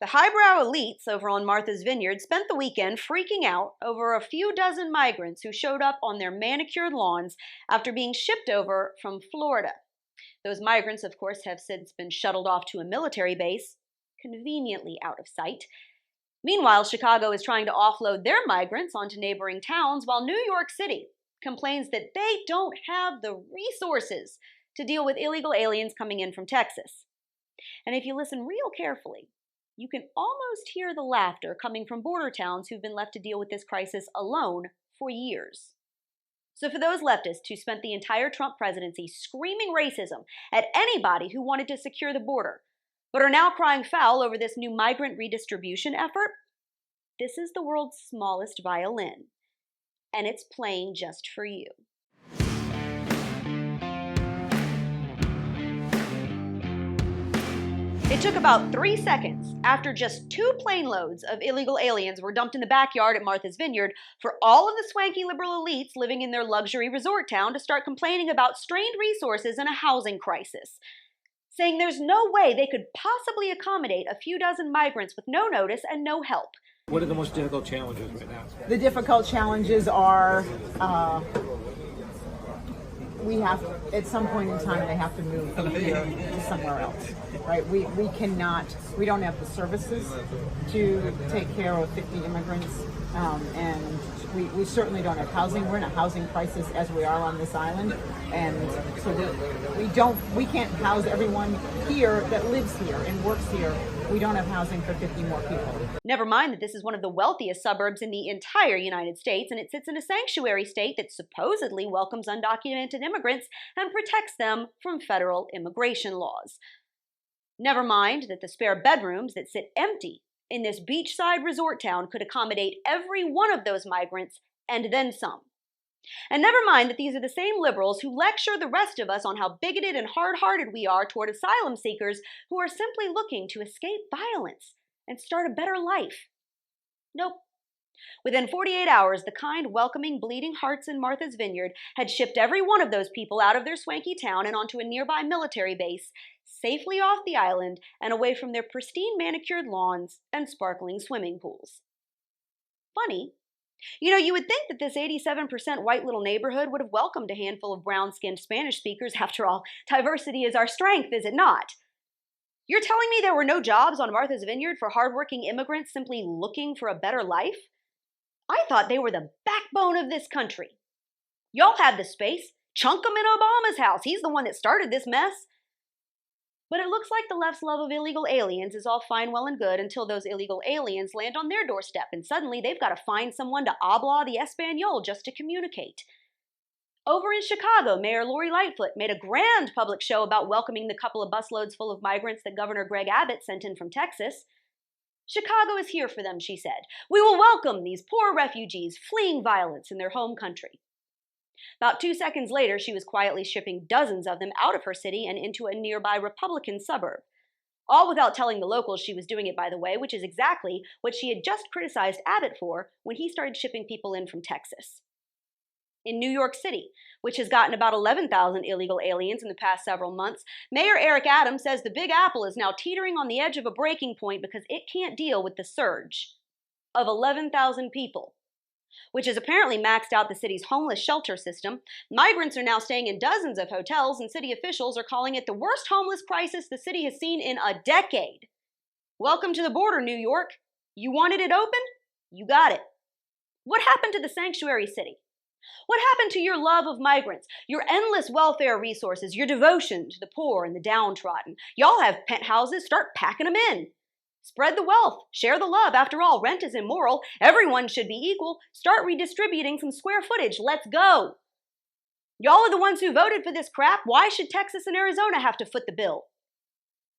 The highbrow elites over on Martha's Vineyard spent the weekend freaking out over a few dozen migrants who showed up on their manicured lawns after being shipped over from Florida. Those migrants, of course, have since been shuttled off to a military base, conveniently out of sight. Meanwhile, Chicago is trying to offload their migrants onto neighboring towns, while New York City complains that they don't have the resources to deal with illegal aliens coming in from Texas. And if you listen real carefully, you can almost hear the laughter coming from border towns who've been left to deal with this crisis alone for years. So for those leftists who spent the entire Trump presidency screaming racism at anybody who wanted to secure the border, but are now crying foul over this new migrant redistribution effort, this is the world's smallest violin, and it's playing just for you. It took about 3 seconds after just 2 plane loads of illegal aliens were dumped in the backyard at Martha's Vineyard for all of the swanky liberal elites living in their luxury resort town to start complaining about strained resources and a housing crisis, saying there's no way they could possibly accommodate a few dozen migrants with no notice and no help. What are the most difficult challenges right now? The difficult challenges are we have, at some point in time, they have to move from here to somewhere else, right? We don't have the services to take care of 50 immigrants, and we certainly don't have housing. We're in a housing crisis as we are on this island, and so we can't house everyone here that lives here and works here. We don't have housing for 50 more people. Never mind that this is one of the wealthiest suburbs in the entire United States, and it sits in a sanctuary state that supposedly welcomes undocumented immigrants and protects them from federal immigration laws. Never mind that the spare bedrooms that sit empty in this beachside resort town could accommodate every one of those migrants and then some. And never mind that these are the same liberals who lecture the rest of us on how bigoted and hard-hearted we are toward asylum seekers who are simply looking to escape violence and start a better life. Nope. Within 48 hours, the kind, welcoming, bleeding hearts in Martha's Vineyard had shipped every one of those people out of their swanky town and onto a nearby military base, safely off the island and away from their pristine manicured lawns and sparkling swimming pools. Funny. You would think that this 87% white little neighborhood would have welcomed a handful of brown-skinned Spanish speakers. After all, diversity is our strength, is it not? You're telling me there were no jobs on Martha's Vineyard for hardworking immigrants simply looking for a better life? I thought they were the backbone of this country. Y'all had the space. Chunk them in Obama's house. He's the one that started this mess. But it looks like the left's love of illegal aliens is all fine, well, and good until those illegal aliens land on their doorstep, and suddenly they've got to find someone to habla the Espanol just to communicate. Over in Chicago, Mayor Lori Lightfoot made a grand public show about welcoming the couple of busloads full of migrants that Governor Greg Abbott sent in from Texas. Chicago is here for them, she said. We will welcome these poor refugees fleeing violence in their home country. About 2 seconds later, she was quietly shipping dozens of them out of her city and into a nearby Republican suburb. All without telling the locals she was doing it, by the way, which is exactly what she had just criticized Abbott for when he started shipping people in from Texas. In New York City, which has gotten about 11,000 illegal aliens in the past several months, Mayor Eric Adams says the Big Apple is now teetering on the edge of a breaking point because it can't deal with the surge of 11,000 people, which has apparently maxed out the city's homeless shelter system. Migrants are now staying in dozens of hotels, and city officials are calling it the worst homeless crisis the city has seen in a decade. Welcome to the border, New York. You wanted it open? You got it. What happened to the sanctuary city? What happened to your love of migrants, your endless welfare resources, your devotion to the poor and the downtrodden? Y'all have penthouses. Start packing them in. Spread the wealth. Share the love. After all, rent is immoral. Everyone should be equal. Start redistributing some square footage. Let's go. Y'all are the ones who voted for this crap. Why should Texas and Arizona have to foot the bill?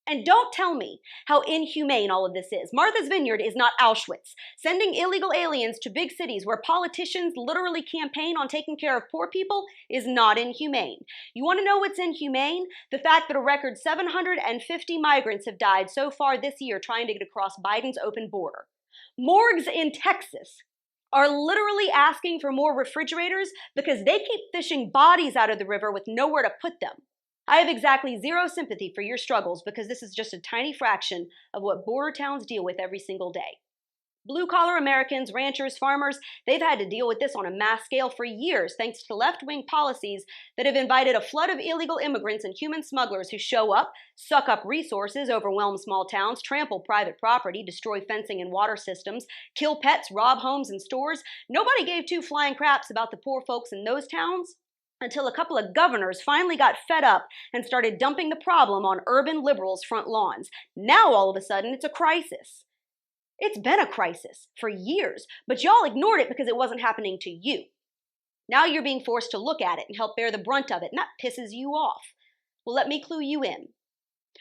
And don't tell me how inhumane all of this is. Martha's Vineyard is not Auschwitz. Sending illegal aliens to big cities where politicians literally campaign on taking care of poor people is not inhumane. You want to know what's inhumane? The fact that a record 750 migrants have died so far this year trying to get across Biden's open border. Morgues in Texas are literally asking for more refrigerators because they keep fishing bodies out of the river with nowhere to put them. I have exactly zero sympathy for your struggles because this is just a tiny fraction of what border towns deal with every single day. Blue-collar Americans, ranchers, farmers, they've had to deal with this on a mass scale for years thanks to left-wing policies that have invited a flood of illegal immigrants and human smugglers who show up, suck up resources, overwhelm small towns, trample private property, destroy fencing and water systems, kill pets, rob homes and stores. Nobody gave two flying craps about the poor folks in those towns until a couple of governors finally got fed up and started dumping the problem on urban liberals' front lawns. Now all of a sudden it's a crisis. It's been a crisis for years, but y'all ignored it because it wasn't happening to you. Now you're being forced to look at it and help bear the brunt of it, and that pisses you off. Well, let me clue you in.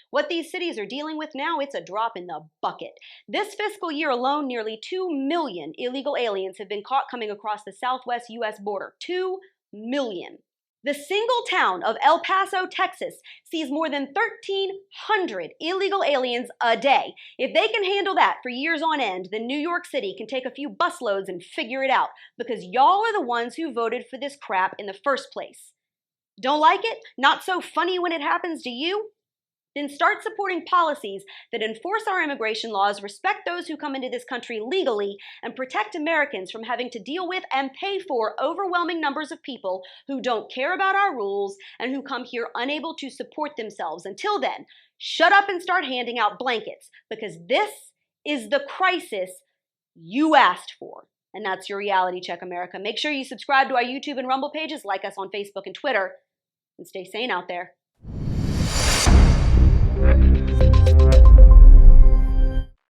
What these cities are dealing with now, it's a drop in the bucket. This fiscal year alone, nearly 2 million illegal aliens have been caught coming across the southwest U.S. border. 2 million. The single town of El Paso, Texas, sees more than 1,300 illegal aliens a day. If they can handle that for years on end, then New York City can take a few busloads and figure it out, because y'all are the ones who voted for this crap in the first place. Don't like it? Not so funny when it happens to you? Then start supporting policies that enforce our immigration laws, respect those who come into this country legally, and protect Americans from having to deal with and pay for overwhelming numbers of people who don't care about our rules and who come here unable to support themselves. Until then, shut up and start handing out blankets, because this is the crisis you asked for. And that's your reality check, America. Make sure you subscribe to our YouTube and Rumble pages, like us on Facebook and Twitter, and stay sane out there.